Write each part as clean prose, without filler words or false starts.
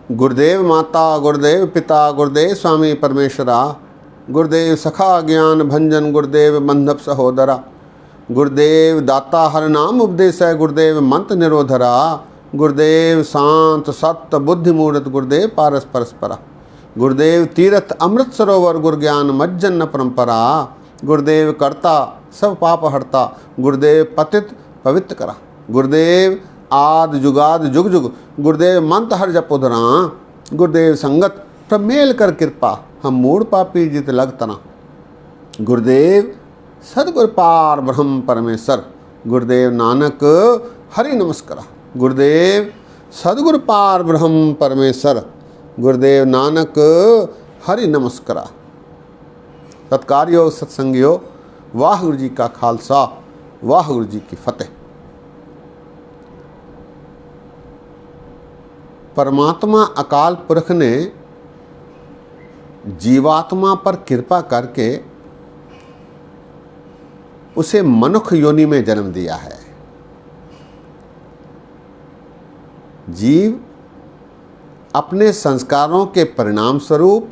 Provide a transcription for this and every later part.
गुरुदेव माता, गुरुदेव पिता, गुरुदेव स्वामी परमेश्वरा, गुरुदेव सखा ज्ञान भंजन, गुरुदेव बंधप सहोदरा, गुरुदेव दाता हर नाम उपदेश है, गुरुदेव मंत्र निरोधरा, गुरुदेव शांत सत्य बुद्धि मूर्त, गुरुदेव पारस परस्परा, गुरुदेव तीर्थ अमृत सरोवर, गुरु ज्ञान मज्जन परंपरा, गुरुदेव कर्ता सब पाप हरता, गुरुदेव पतित पवित्र करा, गुरुदेव आद जुगाद जुग जुग, गुरुदेव मंत्र हर जप उधरा, गुरुदेव संगत सब मेल कर कृपा, हम मूड पापी जित लग तना, गुरुदेव सदगुरु पार ब्रह्म परमेश्वर, गुरुदेव नानक हरि नमस्कार, गुरुदेव सदगुरु पार ब्रह्म परमेश्वर, गुरुदेव नानक हरि नमस्कार। सत्कारियो सत्संगियो, वाहिगुरु जी का खालसा, वाहिगुरु जी की फतेह। परमात्मा अकाल पुरख ने जीवात्मा पर कृपा करके उसे मनुष्य योनि में जन्म दिया है। जीव अपने संस्कारों के परिणाम स्वरूप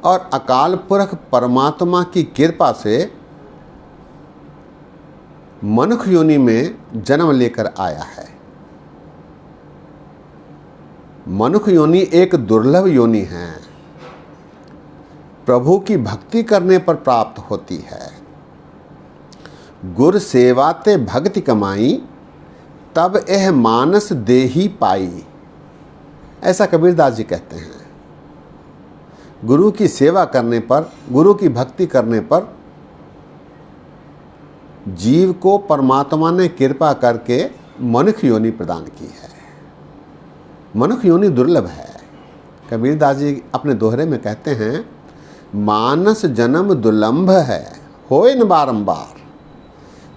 और अकाल पुरख परमात्मा की कृपा से मनुष्य योनि में जन्म लेकर आया है। मनुष्य योनि एक दुर्लभ योनि है, प्रभु की भक्ति करने पर प्राप्त होती है। गुर सेवा ते भक्ति कमाई, तब यह मानस देही पाई, ऐसा कबीरदास जी कहते हैं। गुरु की सेवा करने पर, गुरु की भक्ति करने पर जीव को परमात्मा ने कृपा करके मनुष्य योनि प्रदान की है। मनुष्य योनि दुर्लभ है। कबीरदास जी अपने दोहरे में कहते हैं, मानस जन्म दुर्लभ है, होए न बारंबार,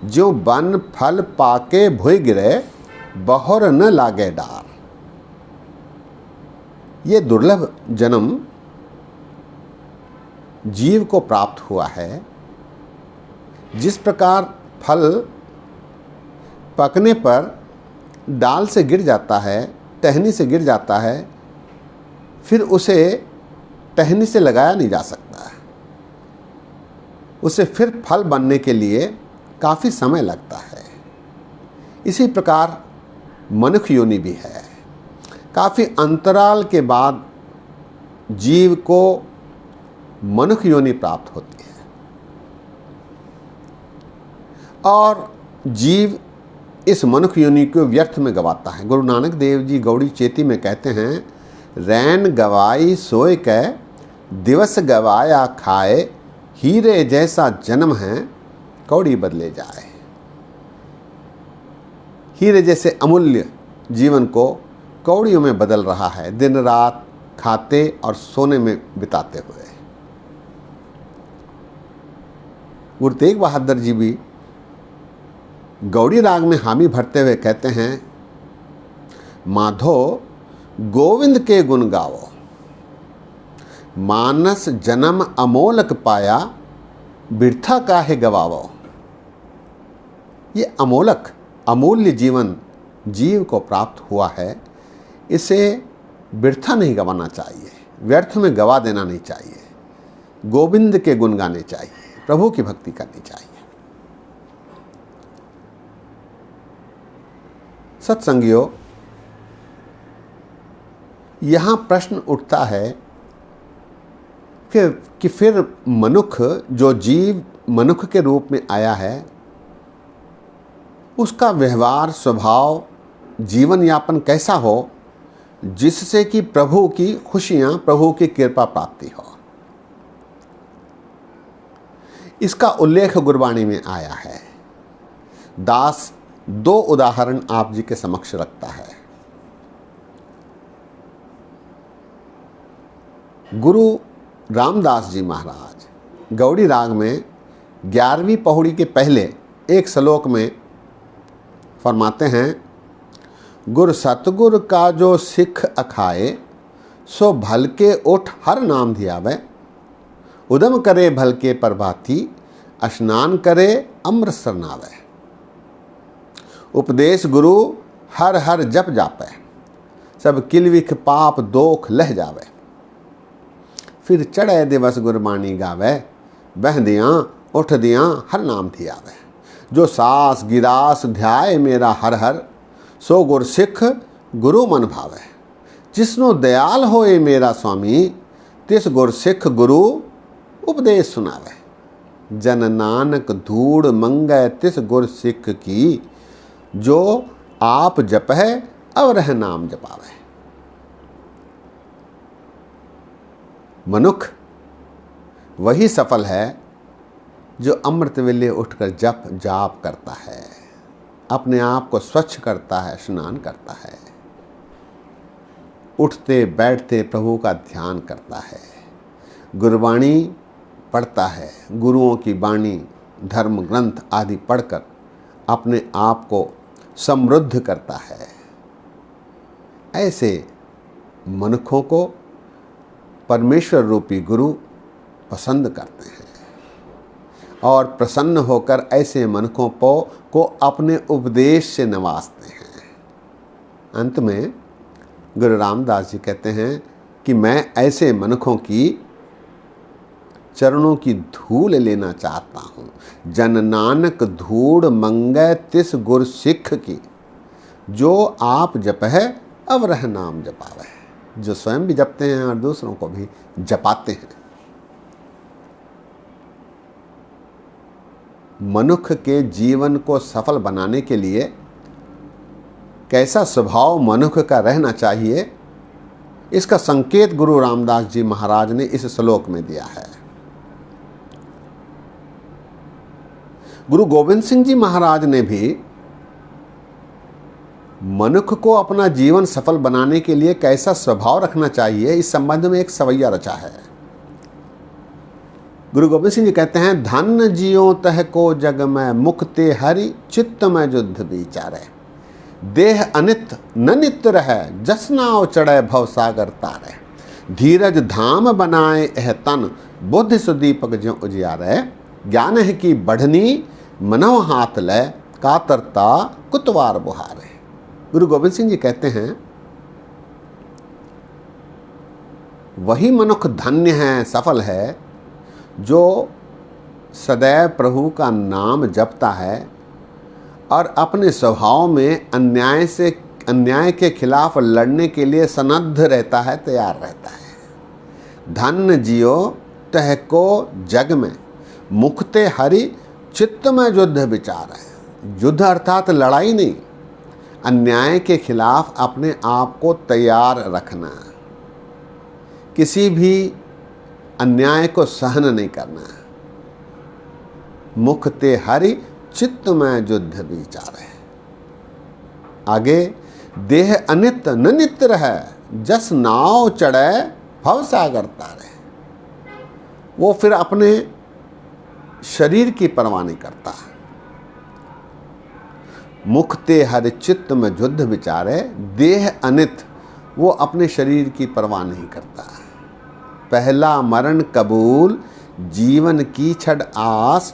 जो बन फल पाके भुइ गिरे, बहुर न लागे डार। ये दुर्लभ जन्म जीव को प्राप्त हुआ है। जिस प्रकार फल पकने पर डाल से गिर जाता है, टहनी से गिर जाता है, फिर उसे टहनी से लगाया नहीं जा सकता है, उसे फिर फल बनने के लिए काफ़ी समय लगता है। इसी प्रकार मनुष्य योनि भी है। काफ़ी अंतराल के बाद जीव को मनुष्य योनि प्राप्त होती है और जीव इस मनुष्य योनि को व्यर्थ में गवाता है। गुरु नानक देव जी गौड़ी चेती में कहते हैं, रैन गवाई सोए कै, दिवस गवाया खाए, हीरे जैसा जन्म है, कौड़ी बदले जाए। हीरे जैसे अमूल्य जीवन को कौड़ियों में बदल रहा है, दिन रात खाते और सोने में बिताते हुए। गुरु तेग बहादुर जी भी गौड़ी राग में हामी भरते हुए कहते हैं, माधो गोविंद के गुण गावो, मानस जन्म अमोलक पाया, बिरथा काहे गवावो। ये अमोलक अमूल्य जीवन जीव को प्राप्त हुआ है, इसे बिरथा नहीं गंवाना चाहिए, व्यर्थ में गवा देना नहीं चाहिए। गोविंद के गुण गाने चाहिए, प्रभु की भक्ति करनी चाहिए। सत्संगियों, यहाँ प्रश्न उठता है कि फिर मनुष्य, जो जीव मनुष्य के रूप में आया है, उसका व्यवहार स्वभाव जीवन यापन कैसा हो जिससे कि प्रभु की खुशियाँ, प्रभु की कृपा प्राप्ति हो। इसका उल्लेख गुरबाणी में आया है। दास दो उदाहरण आप जी के समक्ष रखता है। गुरु रामदास जी महाराज गौड़ी राग में 11वीं पौड़ी के पहले एक श्लोक में फरमाते हैं, गुर सतगुर का जो सिख अखाए, सो भल के उठ हर नाम धियावे, उदम करे भल के प्रभाती, स्नान करे अमृत सरनावे। उपदेश गुरु हर हर जप जापे, सब किलविख पाप दोख लह जावे। फिर चढ़े दिवस गुरबाणी गावे, बह दियाँ उठ दियाँ हर नाम थी आवे। जो सास गिरास ध्याय मेरा हर हर, सो गुर सिख गुरु मन भावे। जिसनो दयाल होए मेरा स्वामी, तिस गुर सिख गुरु उपदेश सुनावे। जन नानक धूड़ मंगै तिस गुर सिख की, जो आप जपै अवरह नाम जपावे। मनुष्य वही सफल है जो अमृत वेले उठकर जप जाप करता है, अपने आप को स्वच्छ करता है, स्नान करता है, उठते बैठते प्रभु का ध्यान करता है, गुरबाणी पढ़ता है, गुरुओं की बाणी धर्म ग्रंथ आदि पढ़कर अपने आप को समृद्ध करता है। ऐसे मनुष्यों को परमेश्वर रूपी गुरु पसंद करते हैं और प्रसन्न होकर ऐसे मनुष्यों को अपने उपदेश से नवाजते हैं। अंत में गुरु रामदास जी कहते हैं कि मैं ऐसे मनुष्यों की चरणों की धूल लेना चाहता हूँ। जन नानक धूड़ मंगै तिस गुर सिख की, जो आप जपै अवरह नाम जपावे। जो स्वयं भी जपते हैं और दूसरों को भी जपाते हैं। मनुष्य के जीवन को सफल बनाने के लिए कैसा स्वभाव मनुष्य का रहना चाहिए, इसका संकेत गुरु रामदास जी महाराज ने इस श्लोक में दिया है। गुरु गोविंद सिंह जी महाराज ने भी मनुष्य को अपना जीवन सफल बनाने के लिए कैसा स्वभाव रखना चाहिए, इस संबंध में एक सवैया रचा है। गुरु गोविंद सिंह जी कहते हैं, धन जियो तह को जग में, मुक्ते हरि चित्त में युद्ध विचारे। देह अनित न नित रहे, जसनाव चढ़े भव सागर तारे। धीरज धाम बनाए एह तन, बुद्धि सुदीपक ज्यों उजियारे। ज्ञान है कि बढ़नी मनव हाथ ले, कातरता कुतवार बुहारे। गुरु गोविंद सिंह जी कहते हैं, वही मनुष्य धन्य है, सफल है, जो सदैव प्रभु का नाम जपता है और अपने स्वभाव में अन्याय के खिलाफ लड़ने के लिए सनद्ध रहता है, तैयार रहता है। धन जियो तह को जग में, मुक्ते हरि चित्त में युद्ध विचार है। युद्ध अर्थात लड़ाई नहीं, अन्याय के खिलाफ अपने आप को तैयार रखना, किसी भी अन्याय को सहन नहीं करना। मुक्ते हरि चित्त में युद्ध विचार है। आगे, देह अनित न नित रहे, जस नाव चढ़े भव सागर तारे। वो फिर अपने शरीर की परवाह नहीं करता। मुक्ते हरि चित्त में युद्ध विचारे, देह अनित, वो अपने शरीर की परवाह नहीं करता। पहला मरण कबूल, जीवन की छड़ आस,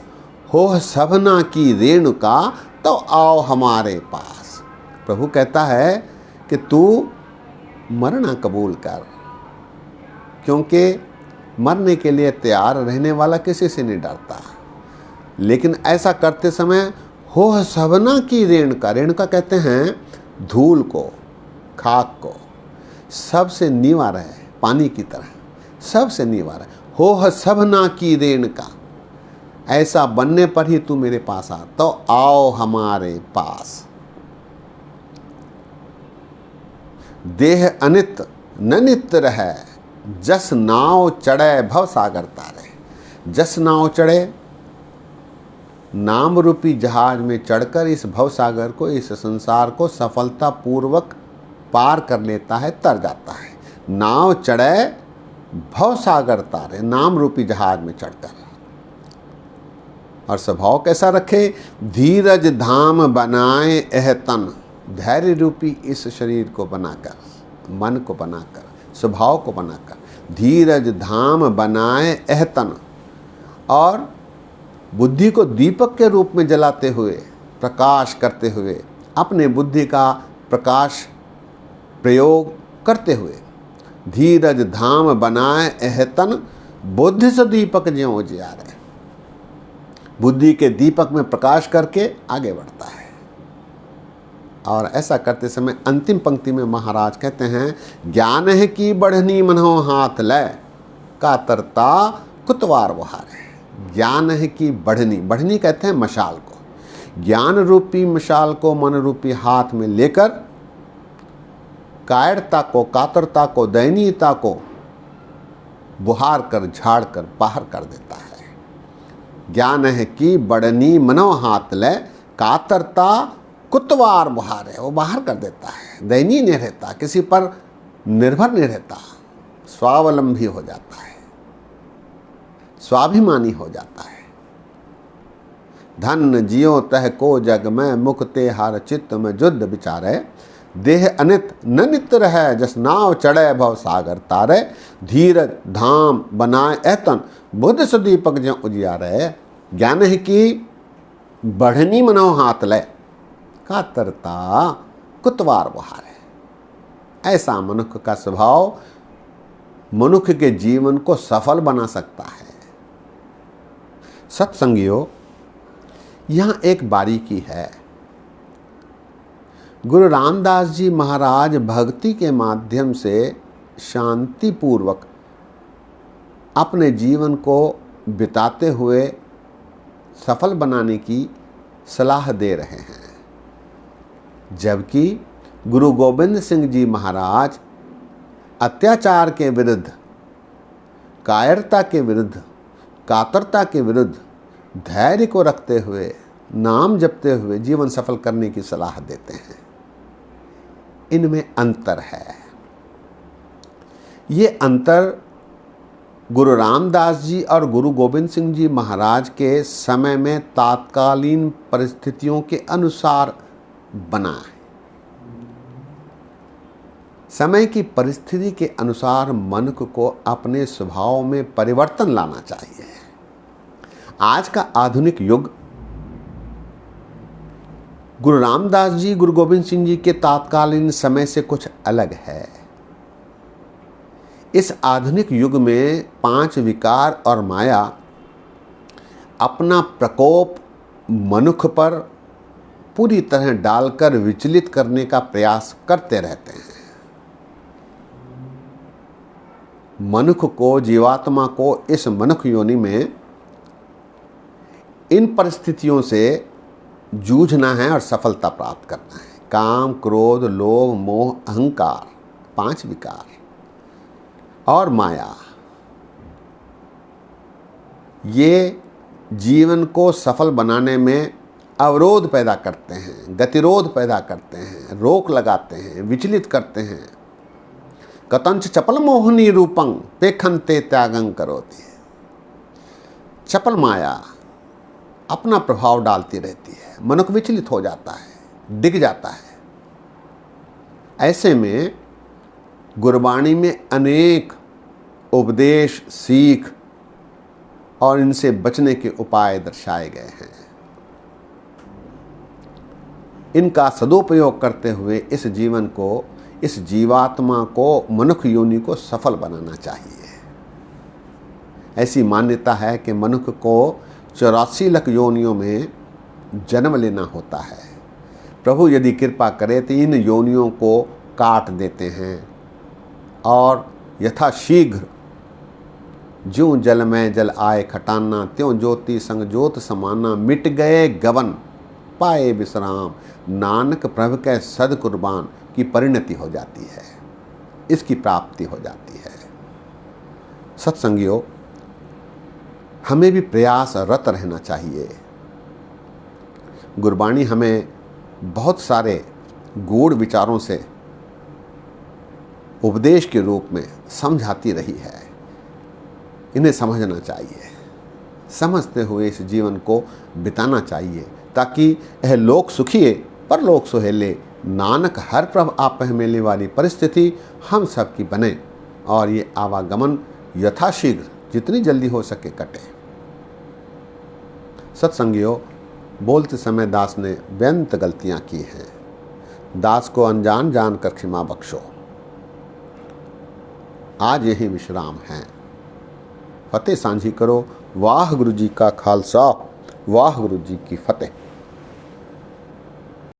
हो सभना की रेणुका, तो आओ हमारे पास। प्रभु कहता है कि तू मरना कबूल कर, क्योंकि मरने के लिए तैयार रहने वाला किसी से नहीं डरता। लेकिन ऐसा करते समय हो सभना की रेणुका, रेणुका कहते हैं धूल को, खाक को, सबसे नीवा रहे, पानी की तरह सबसे नीवा रहे। हो सभना की रेणुका, ऐसा बनने पर ही तू मेरे पास आ, तो आओ हमारे पास। देह अनित न नित रहे, जस नाव चढ़े भव सागर तारे। जस नाव चढ़े, नाम रूपी जहाज में चढ़कर इस भव सागर को, इस संसार को सफलता पूर्वक पार कर लेता है, तर जाता है। नाव चढ़े भव सागर तारे, नाम रूपी जहाज में चढ़कर। और स्वभाव कैसा रखे, धीरज धाम बनाए एह तन, धैर्य रूपी इस शरीर को बनाकर, मन को बनाकर, स्वभाव को बनाकर, धीरज धाम बनाए एह तन, और बुद्धि को दीपक के रूप में जलाते हुए, प्रकाश करते हुए, अपने बुद्धि का प्रकाश प्रयोग करते हुए धीरज धाम बनाए एहतन बुद्धि से दीपक ज्यों उजियारे। बुद्धि के दीपक में प्रकाश करके आगे बढ़ता है। और ऐसा करते समय अंतिम पंक्ति में महाराज कहते हैं, ज्ञान है कि बढ़नी मनहो हाथ लय कातरता कुतवार बुहारे। ज्ञान है कि बढ़नी, बढ़नी कहते हैं मशाल को। ज्ञान रूपी मशाल को मन रूपी हाथ में लेकर कायरता को, कातरता को, दयनीयता को बुहार कर, झाड़ कर बाहर कर देता है। ज्ञान है कि बढ़नी मनो हाथ ले कातरता कुतवार बुहार है, वो बाहर कर देता है। दयनीय नहीं रहता, किसी पर निर्भर नहीं रहता, स्वावलंबी हो जाता है, स्वाभिमानी हो जाता है। धन जियो तह को जग में मुक्ते हार चित्त में युद्ध विचारे। देह अनित न नित रहे जस नाव चढ़े भव सागर तारे। धीरज धाम बनाए एतन बुद्ध सुदीपक ज्यों उजियारे। ज्ञान है कि बढ़नी मनो हाथ ले कातरता कुतवार बुहारे। ऐसा मनुष्य का स्वभाव मनुष्य के जीवन को सफल बना सकता है। सत्संगियों, यहाँ एक बारीकी है। गुरु रामदास जी महाराज भक्ति के माध्यम से शांतिपूर्वक अपने जीवन को बिताते हुए सफल बनाने की सलाह दे रहे हैं, जबकि गुरु गोविंद सिंह जी महाराज अत्याचार के विरुद्ध, कायरता के विरुद्ध, कातरता के विरुद्ध धैर्य को रखते हुए, नाम जपते हुए जीवन सफल करने की सलाह देते हैं। इनमें अंतर है। ये अंतर गुरु रामदास जी और गुरु गोविंद सिंह जी महाराज के समय में तात्कालीन परिस्थितियों के अनुसार बना है। समय की परिस्थिति के अनुसार मनुष्य को अपने स्वभाव में परिवर्तन लाना चाहिए। आज का आधुनिक युग गुरु रामदास जी, गुरु गोविंद सिंह जी के तात्कालीन समय से कुछ अलग है। इस आधुनिक युग में 5 विकार और माया अपना प्रकोप मनुष्य पर पूरी तरह डालकर विचलित करने का प्रयास करते रहते हैं। मनुष्य को, जीवात्मा को इस मनुष्य योनि में इन परिस्थितियों से जूझना है और सफलता प्राप्त करना है। काम, क्रोध, लोभ, मोह, अहंकार, 5 विकार और माया, ये जीवन को सफल बनाने में अवरोध पैदा करते हैं, गतिरोध पैदा करते हैं, रोक लगाते हैं, विचलित करते हैं। कतंच चपल मोहनी रूपं पेखनते त्यागं करोति। चपल माया अपना प्रभाव डालती रहती है, मनुष्य विचलित हो जाता है, डिग जाता है। ऐसे में गुरबाणी में अनेक उपदेश, सीख और इनसे बचने के उपाय दर्शाए गए हैं। इनका सदुपयोग करते हुए इस जीवन को, इस जीवात्मा को, मनुष्य योनि को सफल बनाना चाहिए। ऐसी मान्यता है कि मनुष्य को 84 लाख योनियों में जन्म लेना होता है। प्रभु यदि कृपा करे तो इन योनियों को काट देते हैं और यथाशीघ्र ज्यों जल में जल आए खटाना, त्यों ज्योति संग ज्योत समाना, मिट गए गवन पाए विश्राम, नानक प्रभु के सद कुर्बान की परिणति हो जाती है, इसकी प्राप्ति हो जाती है। सत्संगियों, हमें भी प्रयासरत रहना चाहिए। गुरबाणी हमें बहुत सारे गूढ़ विचारों से उपदेश के रूप में समझाती रही है। इन्हें समझना चाहिए, समझते हुए इस जीवन को बिताना चाहिए, ताकि यह लोक सुखिए परलोक सुहेले, नानक हर प्रभ आपह मेले वाली परिस्थिति हम सब की बने और ये आवागमन यथाशीघ्र जितनी जल्दी हो सके कटे। सत्संगियों, बोलते समय दास ने बेअंत गलतियां की हैं। दास को अनजान जानकर क्षमा बख्शो। आज यही विश्राम है। फतेह सांझी करो। वाह गुरु जी का खालसा, वाह गुरु जी की फतेह।